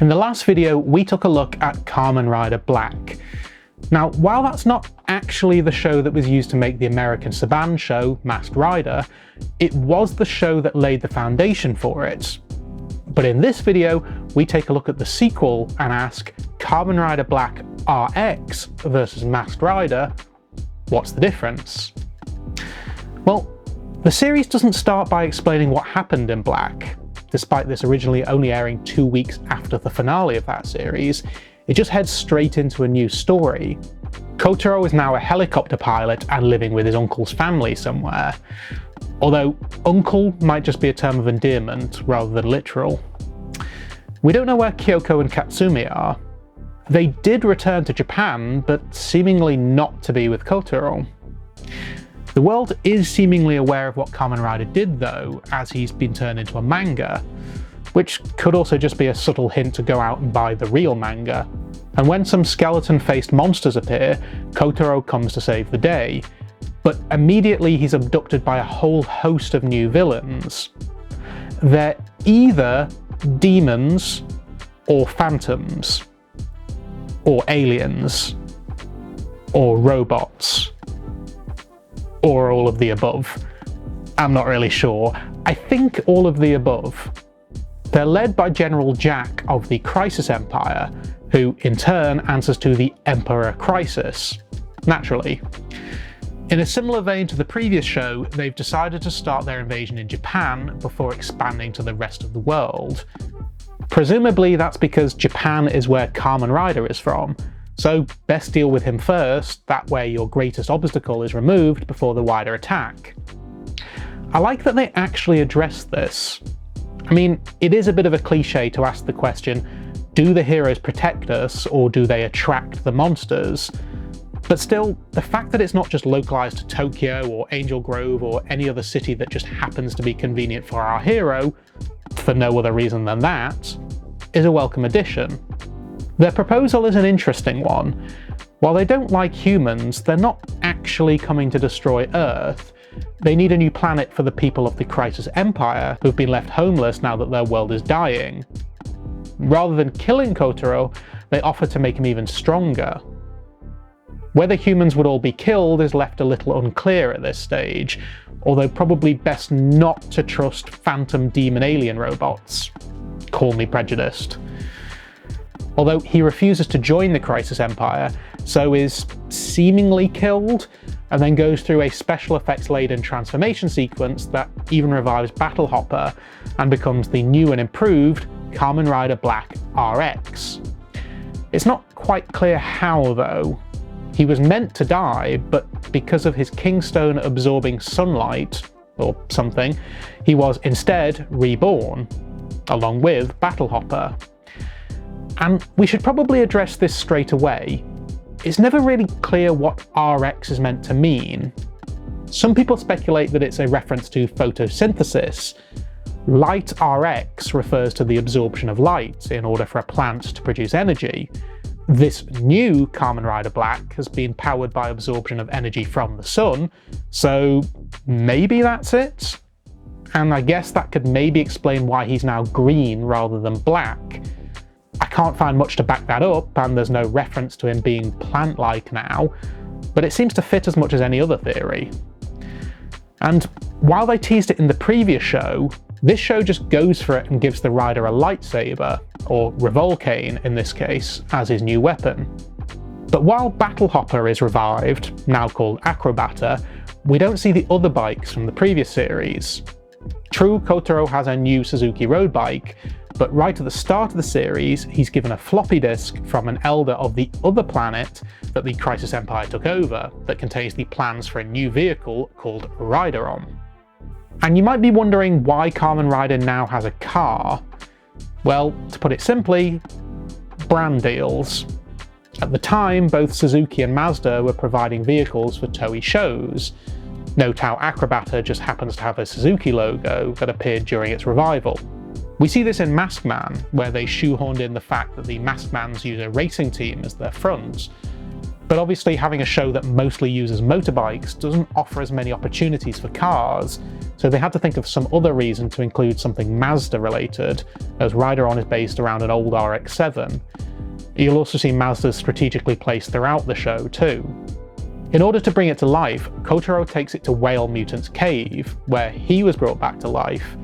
In the last video, we took a look at Kamen Rider Black. Now, while that's not actually the show that was used to make the American Saban show, Masked Rider, it was the show that laid the foundation for it. But in this video, we take a look at the sequel and ask, Kamen Rider Black RX versus Masked Rider, what's the difference? Well, the series doesn't start by explaining what happened in Black. Despite this originally only airing 2 weeks after the finale of that series, it just heads straight into a new story. Kotaro is now a helicopter pilot and living with his uncle's family somewhere. Although uncle might just be a term of endearment rather than literal. We don't know where Kyoko and Katsumi are. They did return to Japan, but seemingly not to be with Kotaro. The world is seemingly aware of what Kamen Rider did though, as he's been turned into a manga, which could also just be a subtle hint to go out and buy the real manga. And when some skeleton-faced monsters appear, Kotaro comes to save the day, but immediately he's abducted by a whole host of new villains. They're either demons, or phantoms, or aliens, or robots, or all of the above. I'm not really sure. I think all of the above. They're led by General Jack of the Crisis Empire, who in turn answers to the Emperor Crisis, naturally. In a similar vein to the previous show, they've decided to start their invasion in Japan before expanding to the rest of the world. Presumably that's because Japan is where Kamen Rider is from, so best deal with him first, that way your greatest obstacle is removed before the wider attack. I like that they actually address this. I mean, it is a bit of a cliche to ask the question, do the heroes protect us or do they attract the monsters? But still, the fact that it's not just localized to Tokyo or Angel Grove or any other city that just happens to be convenient for our hero, for no other reason than that, is a welcome addition. Their proposal is an interesting one. While they don't like humans, they're not actually coming to destroy Earth. They need a new planet for the people of the Crisis Empire, who've been left homeless now that their world is dying. Rather than killing Kotaro, they offer to make him even stronger. Whether humans would all be killed is left a little unclear at this stage, although probably best not to trust phantom demon alien robots. Call me prejudiced. Although he refuses to join the Crisis Empire, so is seemingly killed, and then goes through a special effects laden transformation sequence that even revives Battle Hopper and becomes the new and improved Kamen Rider Black RX. It's not quite clear how though. He was meant to die, but because of his Kingstone absorbing sunlight, or something, he was instead reborn, along with Battle Hopper. And we should probably address this straight away. It's never really clear what RX is meant to mean. Some people speculate that it's a reference to photosynthesis. Light RX refers to the absorption of light in order for a plant to produce energy. This new Kamen Rider Black has been powered by absorption of energy from the sun, so maybe that's it? And I guess that could maybe explain why he's now green rather than black. I can't find much to back that up, and there's no reference to him being plant-like now, but it seems to fit as much as any other theory. And while they teased it in the previous show, this show just goes for it and gives the rider a lightsaber, or Revolcane in this case, as his new weapon. But while Battle Hopper is revived, now called Acrobata, we don't see the other bikes from the previous series. True, Kotaro has a new Suzuki road bike, but right at the start of the series, he's given a floppy disk from an elder of the other planet that the Crisis Empire took over, that contains the plans for a new vehicle called Rideron. And you might be wondering why Kamen Rider now has a car. Well, to put it simply, brand deals. At the time, both Suzuki and Mazda were providing vehicles for Toei shows. Note how Acrobata just happens to have a Suzuki logo that appeared during its revival. We see this in Masked Man, where they shoehorned in the fact that the Masked Mans use a racing team as their front. But obviously having a show that mostly uses motorbikes doesn't offer as many opportunities for cars, so they had to think of some other reason to include something Mazda related, as Rider On is based around an old RX-7. You'll also see Mazdas strategically placed throughout the show too. In order to bring it to life, Kotaro takes it to Whale Mutant's cave, where he was brought back to life.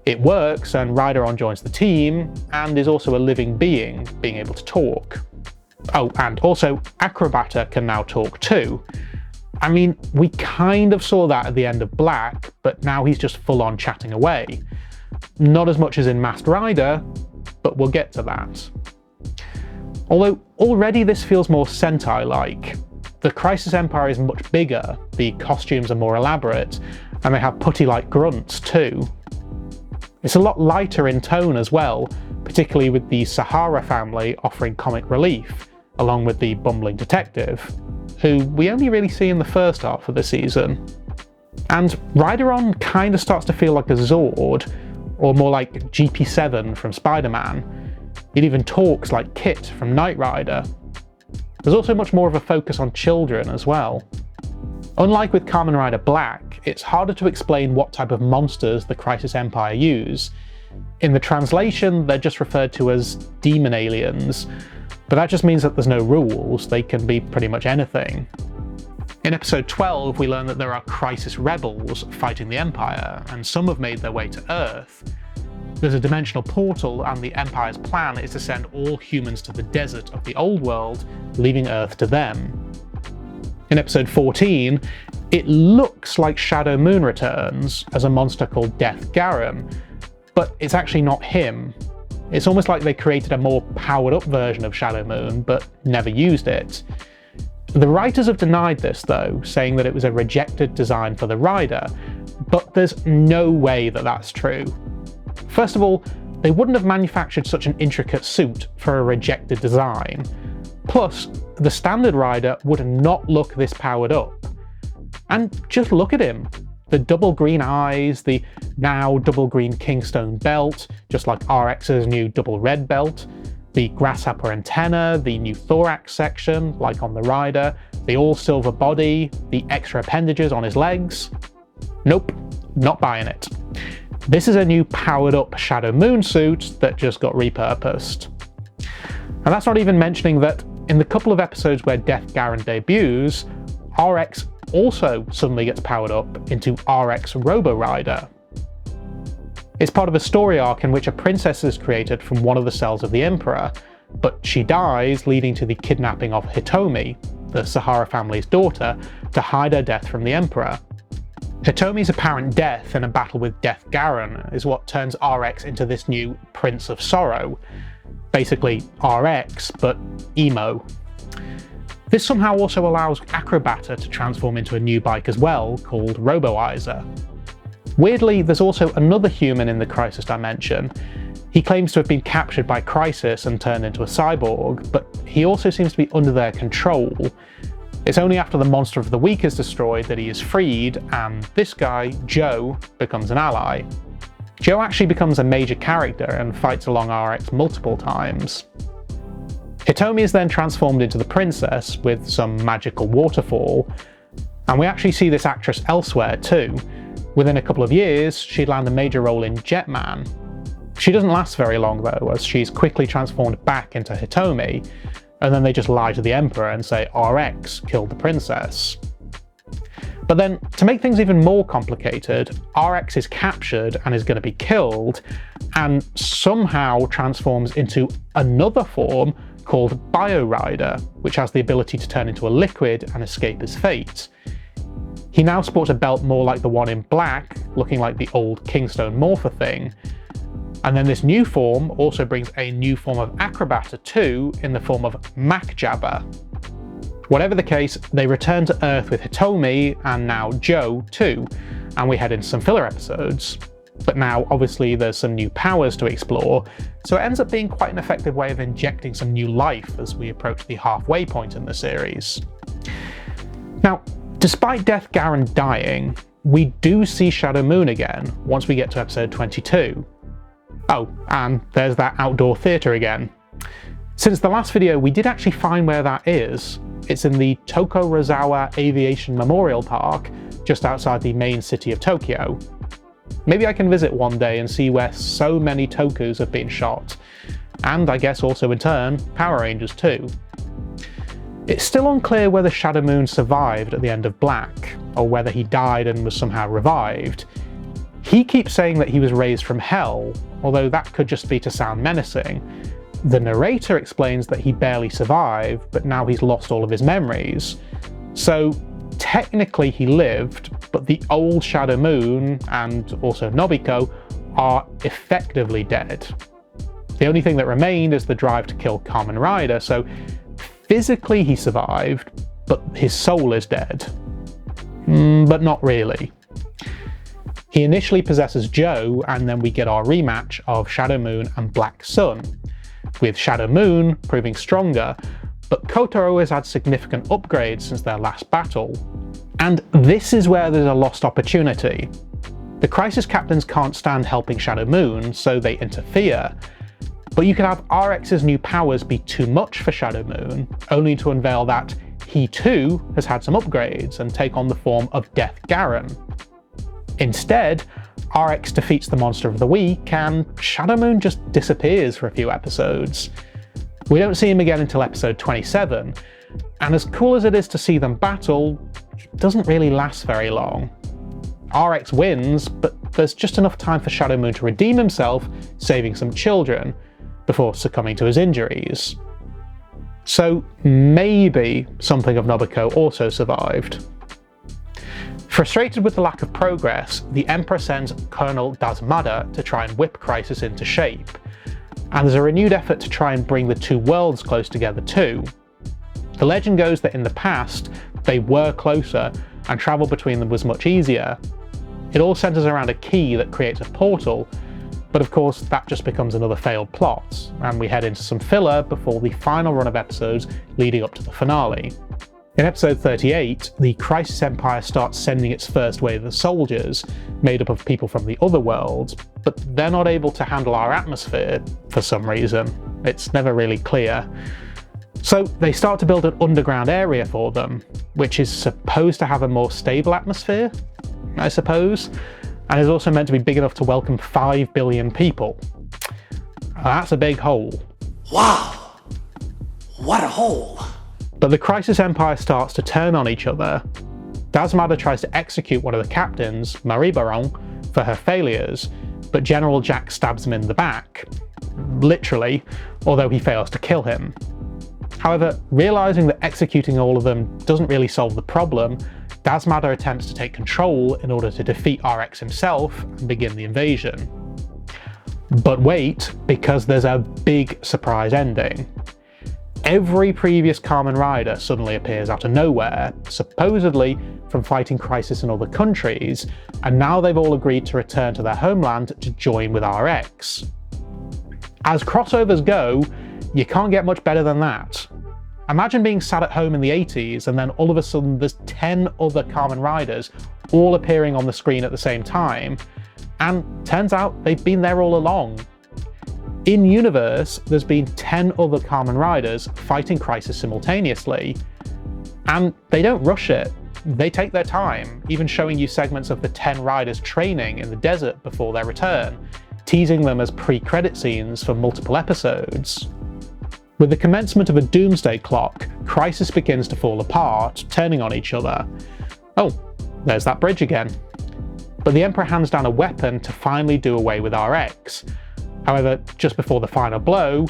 It works, and Rider On joins the team, and is also a living being, being able to talk. Oh, and also, Acrobata can now talk too. I mean, we kind of saw that at the end of Black, but now he's just full-on chatting away. Not as much as in Masked Rider, but we'll get to that. Although, already this feels more Sentai-like. The Crisis Empire is much bigger, the costumes are more elaborate, and they have putty-like grunts too. It's a lot lighter in tone as well, particularly with the Sahara family offering comic relief, along with the bumbling detective, who we only really see in the first half of the season. And Rider On kind of starts to feel like a Zord, or more like GP7 from Spider-Man. It even talks like Kit from Knight Rider. There's also much more of a focus on children as well. Unlike with Kamen Rider Black, it's harder to explain what type of monsters the Crisis Empire use. In the translation, they're just referred to as demon aliens, but that just means that there's no rules, they can be pretty much anything. In episode 12, we learn that there are Crisis Rebels fighting the Empire, and some have made their way to Earth. There's a dimensional portal, and the Empire's plan is to send all humans to the desert of the old world, leaving Earth to them. In episode 14, it looks like Shadow Moon returns as a monster called Death Garen, but it's actually not him. It's almost like they created a more powered-up version of Shadow Moon, but never used it. The writers have denied this though, saying that it was a rejected design for the Rider, but there's no way that that's true. First of all, they wouldn't have manufactured such an intricate suit for a rejected design. Plus, the standard Rider would not look this powered up. And just look at him. The double green eyes, the now double green Kingstone belt, just like RX's new double red belt, the grasshopper antenna, the new thorax section, like on the Rider, the all-silver body, the extra appendages on his legs. Nope, not buying it. This is a new powered-up Shadow Moon suit that just got repurposed. And that's not even mentioning that in the couple of episodes where Death Garen debuts, RX also suddenly gets powered up into RX Robo Rider. It's part of a story arc in which a princess is created from one of the cells of the Emperor, but she dies, leading to the kidnapping of Hitomi, the Sahara family's daughter, to hide her death from the Emperor. Hitomi's apparent death in a battle with Death Garen is what turns RX into this new Prince of Sorrow. Basically RX, but emo. This somehow also allows Acrobata to transform into a new bike as well, called Roboizer. Weirdly, there's also another human in the Crisis dimension. He claims to have been captured by Crisis and turned into a cyborg, but he also seems to be under their control. It's only after the Monster of the Week is destroyed that he is freed, and this guy, Joe, becomes an ally. Joe actually becomes a major character and fights along RX multiple times. Hitomi is then transformed into the princess with some magical waterfall, and we actually see this actress elsewhere too. Within a couple of years, she'd land a major role in Jetman. She doesn't last very long though, as she's quickly transformed back into Hitomi, and then they just lie to the Emperor and say RX killed the princess. But then, to make things even more complicated, RX is captured and is going to be killed, and somehow transforms into another form called Bio Rider, which has the ability to turn into a liquid and escape his fate. He now sports a belt more like the one in Black, looking like the old Kingstone Morpher thing. And then this new form also brings a new form of Acrobata too, in the form of Macjabber. Whatever the case, they return to Earth with Hitomi, and now Joe too, and we head into some filler episodes. But now, obviously, there's some new powers to explore, so it ends up being quite an effective way of injecting some new life as we approach the halfway point in the series. Now, despite Death Garen dying, we do see Shadow Moon again once we get to episode 22. Oh, and there's that outdoor theatre again. Since the last video, we did actually find where that is. It's in the Tokorozawa Aviation Memorial Park, just outside the main city of Tokyo. Maybe I can visit one day and see where so many tokus have been shot, and I guess also in turn, Power Rangers too. It's still unclear whether Shadow Moon survived at the end of Black, or whether he died and was somehow revived. He keeps saying that he was raised from hell, although that could just be to sound menacing. The narrator explains that he barely survived, but now he's lost all of his memories. So technically he lived, but the old Shadow Moon, and also Nobiko, are effectively dead. The only thing that remained is the drive to kill Kamen Rider, so physically he survived, but his soul is dead. But not really. He initially possesses Joe, and then we get our rematch of Shadow Moon and Black Sun, with Shadow Moon proving stronger, but Kotaro has had significant upgrades since their last battle. And this is where there's a lost opportunity. The Crisis Captains can't stand helping Shadow Moon, so they interfere. But you can have RX's new powers be too much for Shadow Moon, only to unveil that he too has had some upgrades and take on the form of Death Garen. Instead, RX defeats the Monster of the Week, and Shadow Moon just disappears for a few episodes. We don't see him again until episode 27, and as cool as it is to see them battle, it doesn't really last very long. RX wins, but there's just enough time for Shadow Moon to redeem himself, saving some children, before succumbing to his injuries. So maybe something of Nobiko also survived. Frustrated with the lack of progress, the Emperor sends Colonel Dasmada to try and whip Crisis into shape, and there's a renewed effort to try and bring the two worlds close together too. The legend goes that in the past, they were closer, and travel between them was much easier. It all centres around a key that creates a portal, but of course that just becomes another failed plot, and we head into some filler before the final run of episodes leading up to the finale. In episode 38, the Crisis Empire starts sending its first wave of soldiers, made up of people from the other world, but they're not able to handle our atmosphere for some reason. It's never really clear. So they start to build an underground area for them, which is supposed to have a more stable atmosphere, I suppose, and is also meant to be big enough to welcome 5 billion people. That's a big hole. Wow! What a hole! But the Crisis Empire starts to turn on each other. Dasmada tries to execute one of the captains, Marie Baron, for her failures, but General Jack stabs him in the back. Literally, although he fails to kill him. However, realising that executing all of them doesn't really solve the problem, Dasmada attempts to take control in order to defeat RX himself and begin the invasion. But wait, because there's a big surprise ending. Every previous Kamen Rider suddenly appears out of nowhere, supposedly from fighting Crisis in other countries, and now they've all agreed to return to their homeland to join with RX. As crossovers go, you can't get much better than that. Imagine being sat at home in the 80s and then all of a sudden there's 10 other Kamen Riders all appearing on the screen at the same time, and turns out they've been there all along. In universe, there's been 10 other Kamen Riders fighting Crisis simultaneously, and they don't rush it. They take their time, even showing you segments of the 10 riders training in the desert before their return, teasing them as pre-credit scenes for multiple episodes. With the commencement of a doomsday clock, Crisis begins to fall apart, turning on each other. Oh, there's that bridge again. But the Emperor hands down a weapon to finally do away with RX. However, just before the final blow,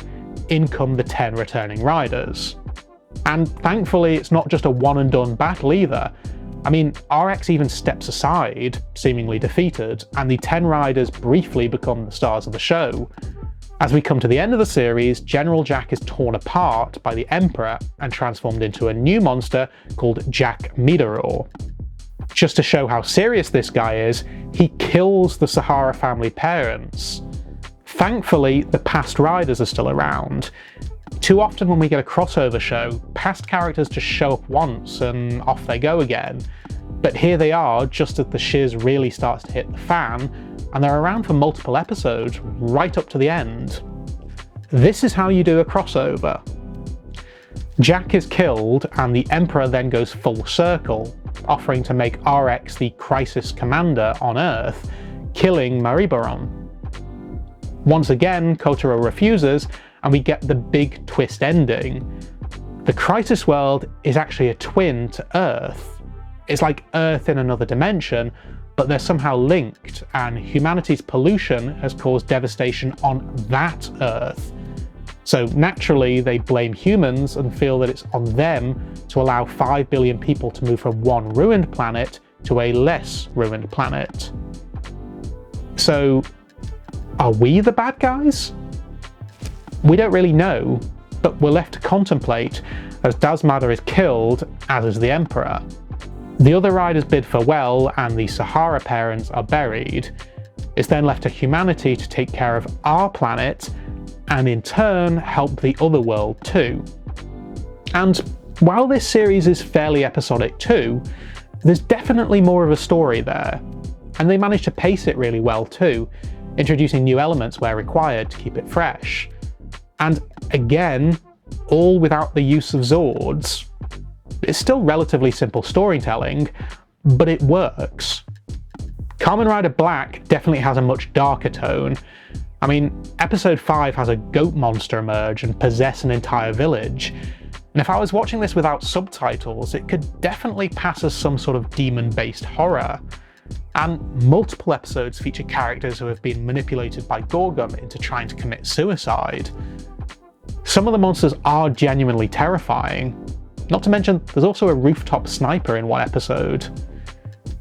in come the 10 returning riders. And thankfully it's not just a one and done battle either. I mean, RX even steps aside, seemingly defeated, and the 10 riders briefly become the stars of the show. As we come to the end of the series, General Jack is torn apart by the Emperor and transformed into a new monster called Jack Midoror. Just to show how serious this guy is, he kills the Sahara family parents. Thankfully, the past riders are still around. Too often when we get a crossover show, past characters just show up once and off they go again. But here they are just as the shiz really starts to hit the fan, and they're around for multiple episodes, right up to the end. This is how you do a crossover. Jack is killed, and the Emperor then goes full circle, offering to make RX the crisis commander on Earth, killing Maribaron. Once again, Kotaro refuses, and we get the big twist ending. The Crisis World is actually a twin to Earth. It's like Earth in another dimension, but they're somehow linked, and humanity's pollution has caused devastation on that Earth. So naturally, they blame humans and feel that it's on them to allow 5 billion people to move from one ruined planet to a less ruined planet. So, are we the bad guys? We don't really know, but we're left to contemplate as Dasmada is killed, as is the Emperor. The other riders bid farewell, and the Sahara parents are buried. It's then left to humanity to take care of our planet, and in turn help the other world too. And while this series is fairly episodic too, there's definitely more of a story there, and they manage to pace it really well too, introducing new elements where required to keep it fresh. And again, all without the use of Zords. It's still relatively simple storytelling, but it works. Kamen Rider Black definitely has a much darker tone. I mean, episode 5 has a goat monster emerge and possess an entire village, and if I was watching this without subtitles, it could definitely pass as some sort of demon-based horror. And multiple episodes feature characters who have been manipulated by Gorgum into trying to commit suicide. Some of the monsters are genuinely terrifying, not to mention there's also a rooftop sniper in one episode.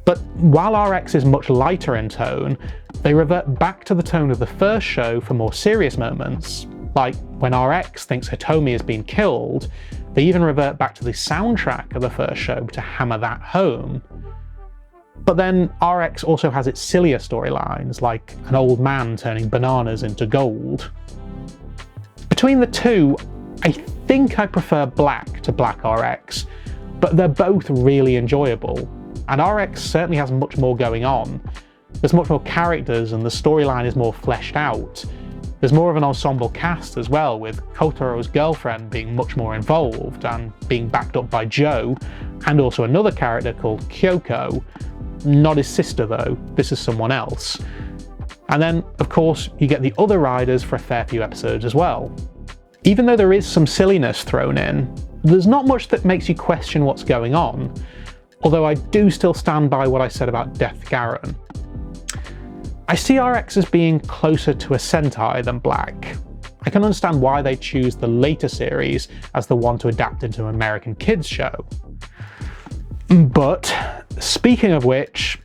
But while RX is much lighter in tone, they revert back to the tone of the first show for more serious moments, like when RX thinks Hitomi has been killed. They even revert back to the soundtrack of the first show to hammer that home. But then RX also has its sillier storylines, like an old man turning bananas into gold. Between the two, I think I prefer Black to Black RX, but they're both really enjoyable, and RX certainly has much more going on. There's much more characters and the storyline is more fleshed out. There's more of an ensemble cast as well, with Kotaro's girlfriend being much more involved and being backed up by Joe, and also another character called Kyoko. Not his sister though, this is someone else. And then, of course, you get the other riders for a fair few episodes as well. Even though there is some silliness thrown in, there's not much that makes you question what's going on, although I do still stand by what I said about Death Garen. I see RX as being closer to a Sentai than Black. I can understand why they choose the later series as the one to adapt into an American kids show. But, speaking of which,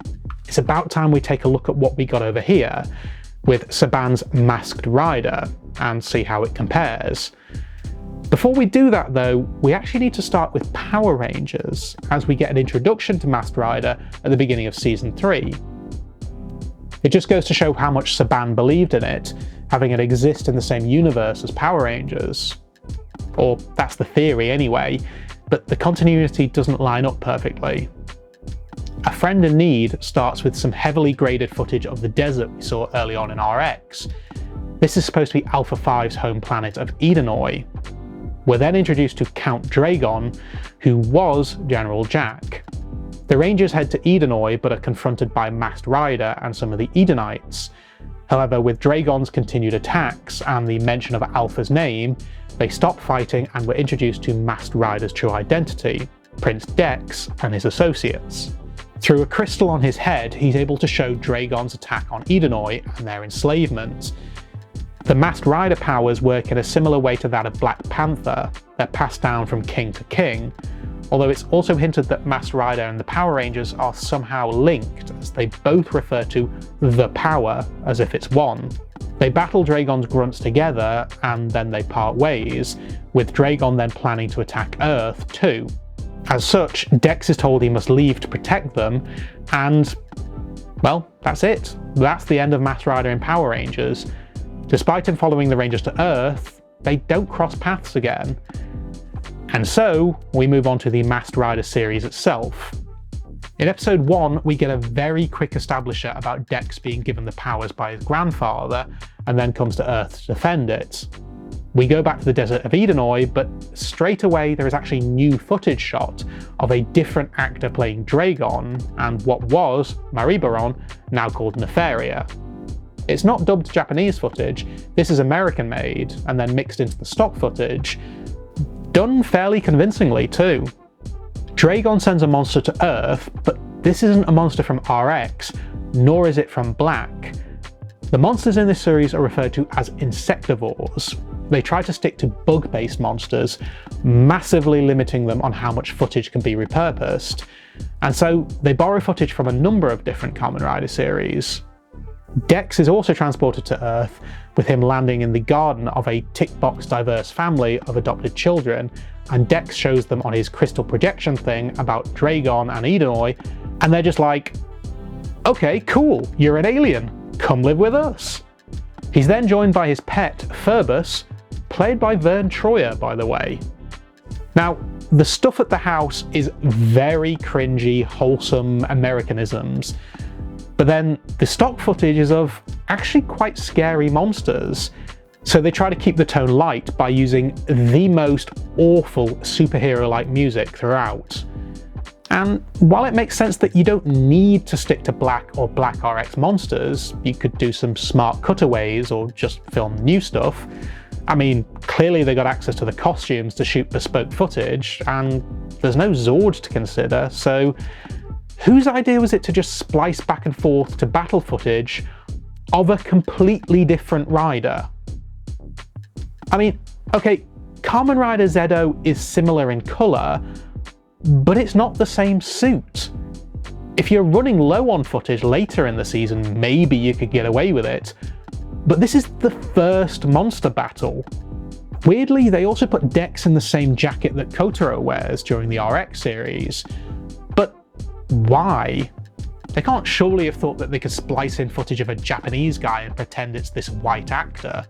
it's about time we take a look at what we got over here, with Saban's Masked Rider, and see how it compares. Before we do that though, we actually need to start with Power Rangers, as we get an introduction to Masked Rider at the beginning of Season 3. It just goes to show how much Saban believed in it, having it exist in the same universe as Power Rangers. Or that's the theory anyway, but the continuity doesn't line up perfectly. A Friend in Need starts with some heavily graded footage of the desert we saw early on in RX. This is supposed to be Alpha 5's home planet of Edenoi. We're then introduced to Count Dragon, who was General Jack. The Rangers head to Edenoi but are confronted by Masked Rider and some of the Edenites. However, with Dragon's continued attacks and the mention of Alpha's name, they stop fighting and we're introduced to Masked Rider's true identity, Prince Dex and his associates. Through a crystal on his head, he's able to show Dragon's attack on Edenoi and their enslavement. The Masked Rider powers work in a similar way to that of Black Panther. They're passed down from king to king, although it's also hinted that Masked Rider and the Power Rangers are somehow linked, as they both refer to the power as if it's one. They battle Dragon's grunts together, and then they part ways, with Dragon then planning to attack Earth too. As such, Dex is told he must leave to protect them, and well, that's it. That's the end of Masked Rider and Power Rangers. Despite him following the Rangers to Earth, they don't cross paths again. And so, we move on to the Masked Rider series itself. In episode 1, we get a very quick establisher about Dex being given the powers by his grandfather, and then comes to Earth to defend it. We go back to the desert of Edenoi, but straight away there is actually new footage shot of a different actor playing Dragon and what was Maribaron, now called Nefaria. It's not dubbed Japanese footage, this is American made and then mixed into the stock footage, done fairly convincingly too. Dragon sends a monster to Earth, but this isn't a monster from RX, nor is it from Black. The monsters in this series are referred to as insectivores. They try to stick to bug-based monsters, massively limiting them on how much footage can be repurposed. And so they borrow footage from a number of different Kamen Rider series. Dex is also transported to Earth, with him landing in the garden of a tick-box diverse family of adopted children, and Dex shows them on his crystal projection thing about Dragon and Edenoi, and they're just like, okay, cool, you're an alien, come live with us. He's then joined by his pet, Phoebus, played by Vern Troyer, by the way. Now, the stuff at the house is very cringy, wholesome Americanisms, but then the stock footage is of actually quite scary monsters. So they try to keep the tone light by using the most awful superhero-like music throughout. And while it makes sense that you don't need to stick to Black or Black RX monsters, you could do some smart cutaways or just film new stuff. I mean, clearly they got access to the costumes to shoot bespoke footage, and there's no Zord to consider, so whose idea was it to just splice back and forth to battle footage of a completely different rider? I mean, okay, Kamen Rider Zedo is similar in colour, but it's not the same suit. If you're running low on footage later in the season, maybe you could get away with it, but this is the first monster battle. Weirdly, they also put Dex in the same jacket that Kotaro wears during the RX series, but why? They can't surely have thought that they could splice in footage of a Japanese guy and pretend it's this white actor.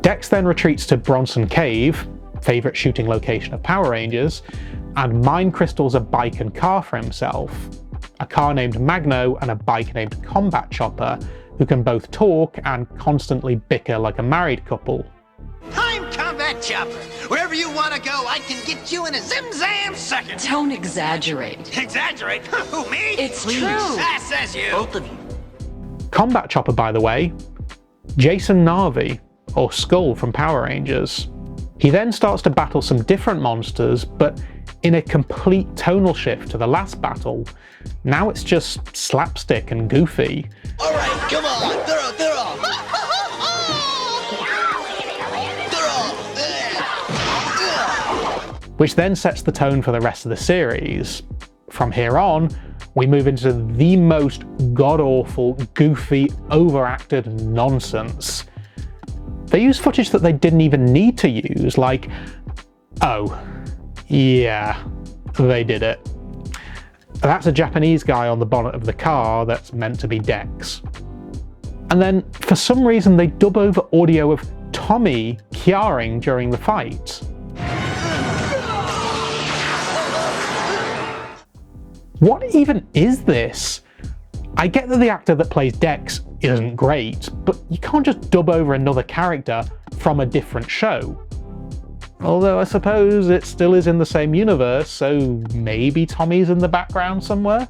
Dex then retreats to Bronson Cave, favourite shooting location of Power Rangers, and mine crystals a bike and car for himself. A car named Magno and a bike named Combat Chopper, who can both talk and constantly bicker like a married couple. I'm Combat Chopper. Wherever you want to go, I can get you in a zim-zam second. Don't exaggerate. Exaggerate? Who, me? It's Please. true. That says you. Both of you. Combat Chopper, by the way, Jason Narvi, or Skull from Power Rangers. He then starts to battle some different monsters, but in a complete tonal shift to the last battle. Now it's just slapstick and goofy. All right, come on. They're all. They're all. Which then sets the tone for the rest of the series. From here on, we move into the most god-awful, goofy, overacted nonsense. They use footage that they didn't even need to use, like, oh, yeah, they did it. That's a Japanese guy on the bonnet of the car that's meant to be Dex. And then, for some reason, they dub over audio of Tommy kiaring during the fight. What even is this? I get that the actor that plays Dex isn't great, but you can't just dub over another character from a different show. Although I suppose it still is in the same universe, so maybe Tommy's in the background somewhere?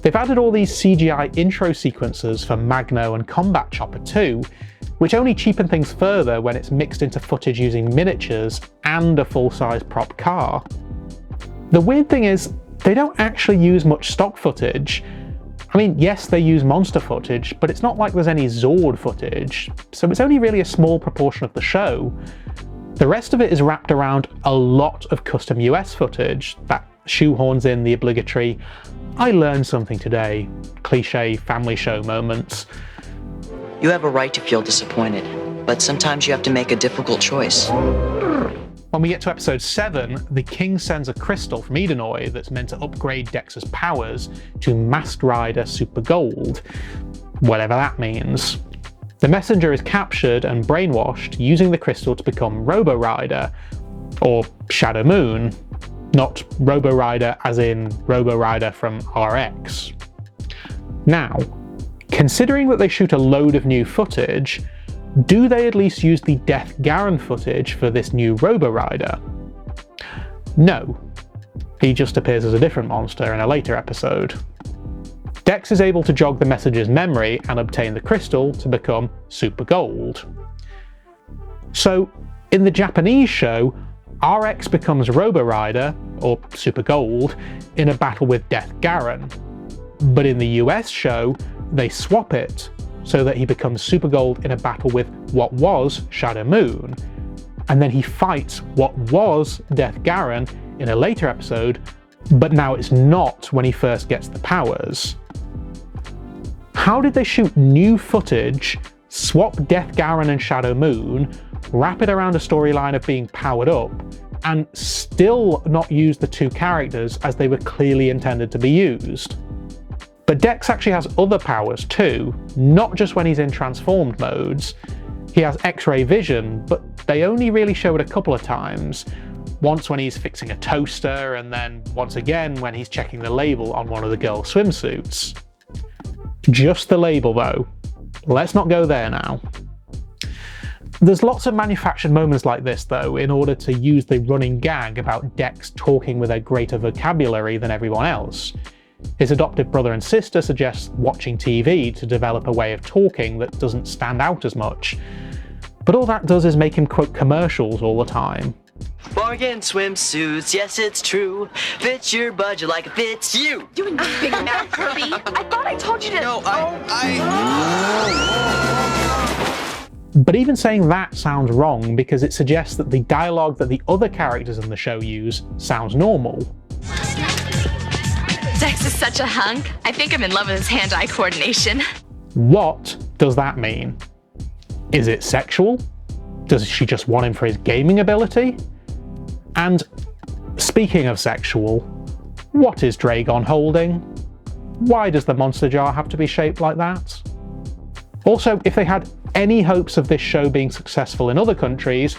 They've added all these CGI intro sequences for Magno and Combat Chopper too, which only cheapen things further when it's mixed into footage using miniatures and a full-size prop car. The weird thing is, they don't actually use much stock footage. I mean, yes, they use monster footage, but it's not like there's any Zord footage, so it's only really a small proportion of the show. The rest of it is wrapped around a lot of custom US footage that shoehorns in the obligatory "I learned something today" cliche family show moments. You have a right to feel disappointed, but sometimes you have to make a difficult choice. When we get to episode 7, the king sends a crystal from Edenoi that's meant to upgrade Dex's powers to Masked Rider Super Gold, whatever that means. The messenger is captured and brainwashed, using the crystal to become Robo Rider, or Shadow Moon, not Robo Rider as in Robo Rider from RX. Now, considering that they shoot a load of new footage, do they at least use the Death Garen footage for this new Robo-Rider? No. He just appears as a different monster in a later episode. Dex is able to jog the messenger's memory and obtain the crystal to become Super Gold. So, in the Japanese show, RX becomes Robo-Rider, or Super Gold, in a battle with Death Garen. But in the US show, they swap it, so that he becomes Super Gold in a battle with what was Shadow Moon, and then he fights what was Death Garen in a later episode, but now it's not when he first gets the powers. How did they shoot new footage, swap Death Garen and Shadow Moon, wrap it around a storyline of being powered up, and still not use the two characters as they were clearly intended to be used? But Dex actually has other powers too, not just when he's in transformed modes. He has X-ray vision, but they only really show it a couple of times. Once when he's fixing a toaster, and then once again when he's checking the label on one of the girls' swimsuits. Just the label though. Let's not go there now. There's lots of manufactured moments like this though, in order to use the running gag about Dex talking with a greater vocabulary than everyone else. His adoptive brother and sister suggest watching TV to develop a way of talking that doesn't stand out as much. But all that does is make him quote commercials all the time. Bargain swimsuits, yes it's true. Fits your budget like it fits you. You and your big mouth, Kirby. I thought I told you to. No, But even saying that sounds wrong because it suggests that the dialogue that the other characters in the show use sounds normal. Dex is such a hunk. I think I'm in love with his hand-eye coordination. What does that mean? Is it sexual? Does she just want him for his gaming ability? And speaking of sexual, what is Dragon holding? Why does the monster jar have to be shaped like that? Also, if they had any hopes of this show being successful in other countries,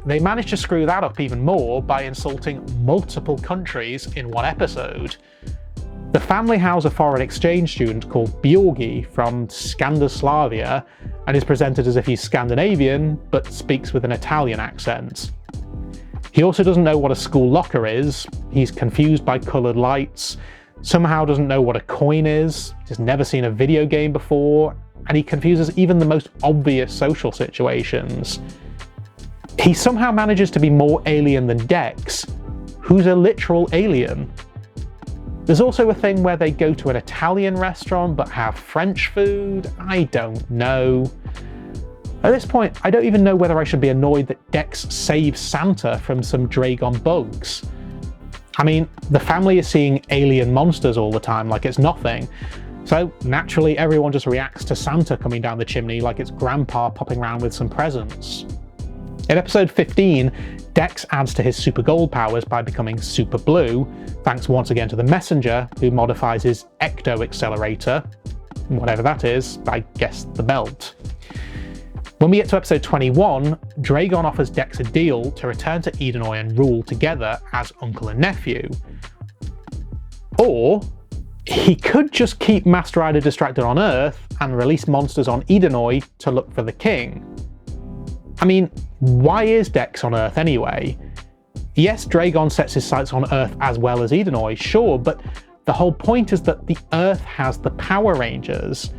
they managed to screw that up even more by insulting multiple countries in one episode. The family house a foreign exchange student called Bjorgi from Scandinavia and is presented as if he's Scandinavian, but speaks with an Italian accent. He also doesn't know what a school locker is, he's confused by coloured lights, somehow doesn't know what a coin is, he's never seen a video game before, and he confuses even the most obvious social situations. He somehow manages to be more alien than Dex, who's a literal alien. There's also a thing where they go to an Italian restaurant but have French food. I don't know. At this point, I don't even know whether I should be annoyed that Dex saves Santa from some Dragon bugs. I mean, the family is seeing alien monsters all the time like it's nothing, so naturally everyone just reacts to Santa coming down the chimney like it's Grandpa popping around with some presents. In episode 15, Dex adds to his Super Gold powers by becoming Super Blue, thanks once again to the Messenger, who modifies his Ecto Accelerator, whatever that is, I guess the belt. When we get to episode 21, Dragon offers Dex a deal to return to Edenoi and rule together as uncle and nephew. Or he could just keep Master Rider distracted on Earth and release monsters on Edenoi to look for the king. I mean, why is Dex on Earth anyway? Yes, Dragon sets his sights on Earth as well as Edenoi, sure, but the whole point is that the Earth has the Power Rangers.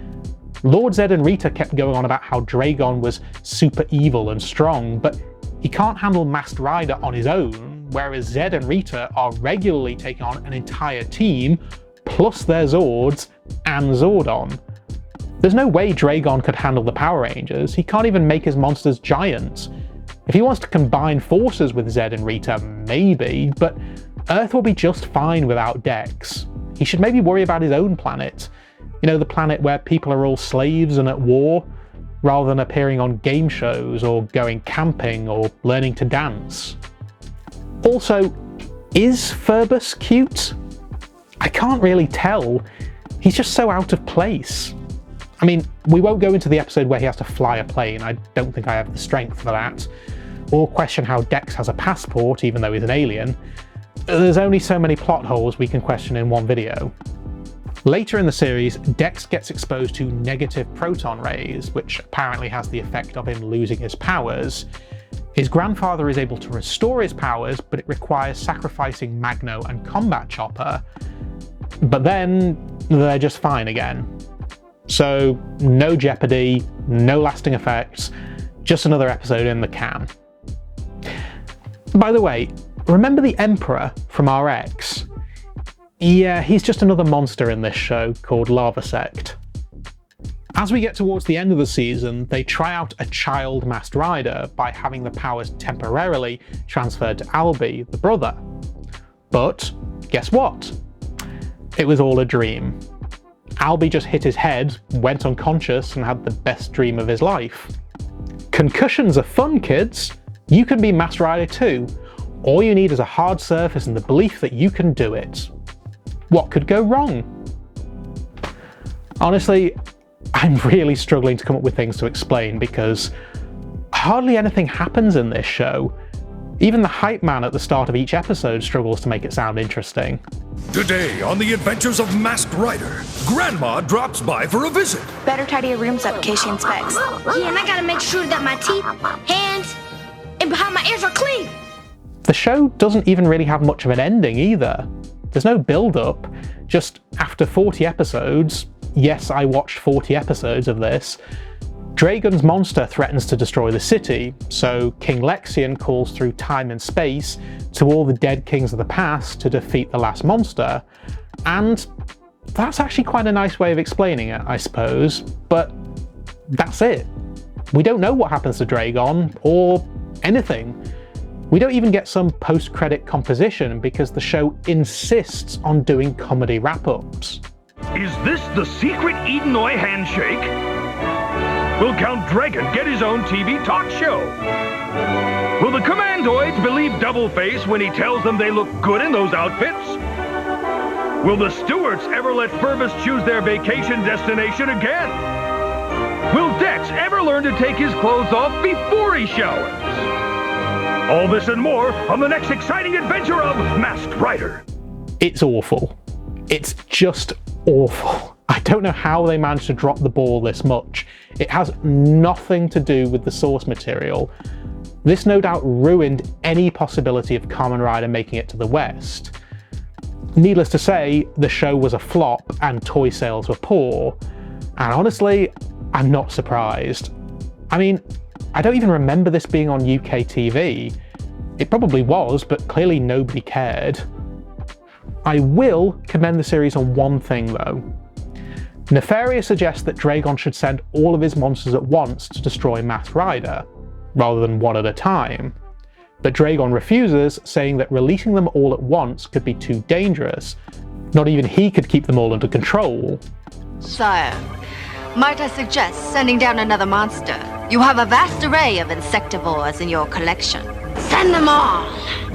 Lord Zed and Rita kept going on about how Dragon was super evil and strong, but he can't handle Masked Rider on his own, whereas Zed and Rita are regularly taking on an entire team, plus their Zords and Zordon. There's no way Dragon could handle the Power Rangers, he can't even make his monsters giant. If he wants to combine forces with Zed and Rita, maybe, but Earth will be just fine without Dex. He should maybe worry about his own planet. You know, the planet where people are all slaves and at war, rather than appearing on game shows or going camping or learning to dance. Also, is Ferbus cute? I can't really tell. He's just so out of place. I mean, we won't go into the episode where he has to fly a plane, I don't think I have the strength for that, or question how Dex has a passport even though he's an alien. There's only so many plot holes we can question in one video. Later in the series, Dex gets exposed to negative proton rays, which apparently has the effect of him losing his powers. His grandfather is able to restore his powers, but it requires sacrificing Magno and Combat Chopper. But then they're just fine again. So no jeopardy, no lasting effects, just another episode in the can. By the way, remember the Emperor from RX? Yeah, he's just another monster in this show called Lava Sect. As we get towards the end of the season, they try out a child Masked Rider by having the powers temporarily transferred to Albie, the brother. But guess what? It was all a dream. Albie just hit his head, went unconscious, and had the best dream of his life. Concussions are fun, kids! You can be Masked Rider too. All you need is a hard surface and the belief that you can do it. What could go wrong? Honestly, I'm really struggling to come up with things to explain because hardly anything happens in this show. Even the hype man at the start of each episode struggles to make it sound interesting. Today on the adventures of Masked Rider, Grandma drops by for a visit. Better tidy your rooms up in case she inspects. Yeah, and I gotta make sure that my teeth, hands, and behind my ears are clean. The show doesn't even really have much of an ending either. There's no build-up, just after 40 episodes, yes, I watched 40 episodes of this, Dragon's monster threatens to destroy the city, so King Lexian calls through time and space to all the dead kings of the past to defeat the last monster, and that's actually quite a nice way of explaining it, I suppose, but that's it. We don't know what happens to Dragon, or anything. We don't even get some post-credit composition because the show insists on doing comedy wrap-ups. Is this the secret Edenoi handshake? Will Count Dragon get his own TV talk show? Will the Commandoids believe Doubleface when he tells them they look good in those outfits? Will the Stewarts ever let Purvis choose their vacation destination again? Will Dex ever learn to take his clothes off before he showers? All this and more on the next exciting adventure of Masked Rider. It's awful. It's just awful. I don't know how they managed to drop the ball this much. It has nothing to do with the source material. This no doubt ruined any possibility of Kamen Rider making it to the West. Needless to say, the show was a flop and toy sales were poor. And honestly, I'm not surprised. I mean, I don't even remember this being on UK TV. It probably was, but clearly nobody cared. I will commend the series on one thing though. Nefaria suggests that Dragon should send all of his monsters at once to destroy Masked Rider, rather than one at a time. But Dragon refuses, saying that releasing them all at once could be too dangerous. Not even he could keep them all under control. Sire, might I suggest sending down another monster? You have a vast array of insectivores in your collection. Send them all.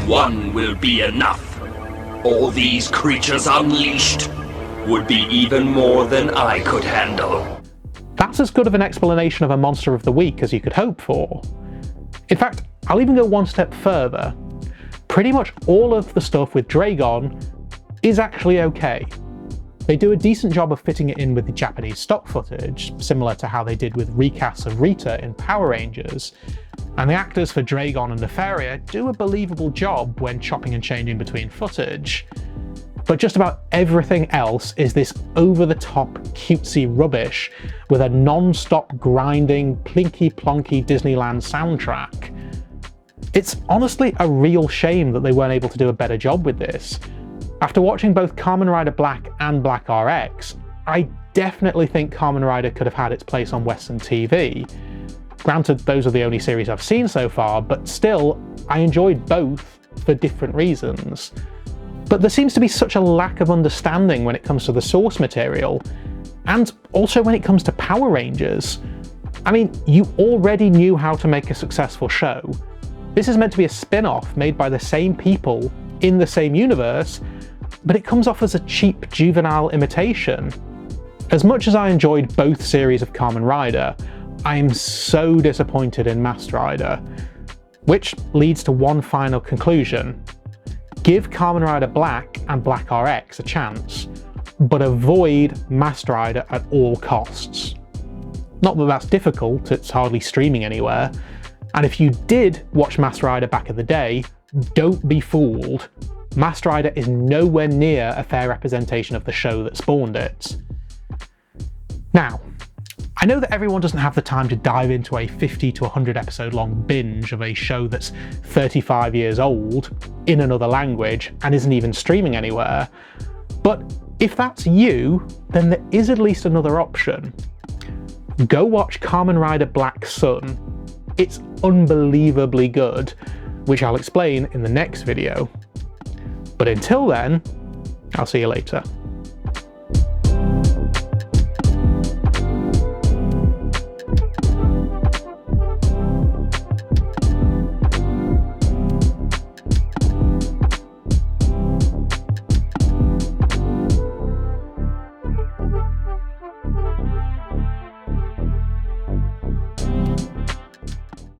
One will be enough. All these creatures unleashed would be even more than I could handle. That's as good of an explanation of a monster of the week as you could hope for. In fact, I'll even go one step further. Pretty much all of the stuff with Dragon is actually okay. They do a decent job of fitting it in with the Japanese stock footage, similar to how they did with recasts of Rita in Power Rangers, and the actors for Dragon and Nefaria do a believable job when chopping and changing between footage. But just about everything else is this over-the-top cutesy rubbish with a non-stop grinding, plinky-plonky Disneyland soundtrack. It's honestly a real shame that they weren't able to do a better job with this. After watching both Kamen Rider Black and Black RX, I definitely think Kamen Rider could have had its place on Western TV. Granted, those are the only series I've seen so far, but still, I enjoyed both for different reasons. But there seems to be such a lack of understanding when it comes to the source material, and also when it comes to Power Rangers. I mean, you already knew how to make a successful show. This is meant to be a spin-off made by the same people in the same universe, but it comes off as a cheap juvenile imitation. As much as I enjoyed both series of Kamen Rider, I am so disappointed in Masked Rider. Which leads to one final conclusion. Give Kamen Rider Black and Black RX a chance. but avoid Masked Rider at all costs. Not that that's difficult, it's hardly streaming anywhere, and if you did watch Masked Rider back in the day, don't be fooled. Masked Rider is nowhere near a fair representation of the show that spawned it. Now, I know that everyone doesn't have the time to dive into a 50 to 100 episode long binge of a show that's 35 years old, in another language, and isn't even streaming anywhere, but if that's you, then there is at least another option. Go watch Kamen Rider Black Sun. It's unbelievably good, which I'll explain in the next video. But until then, I'll see you later.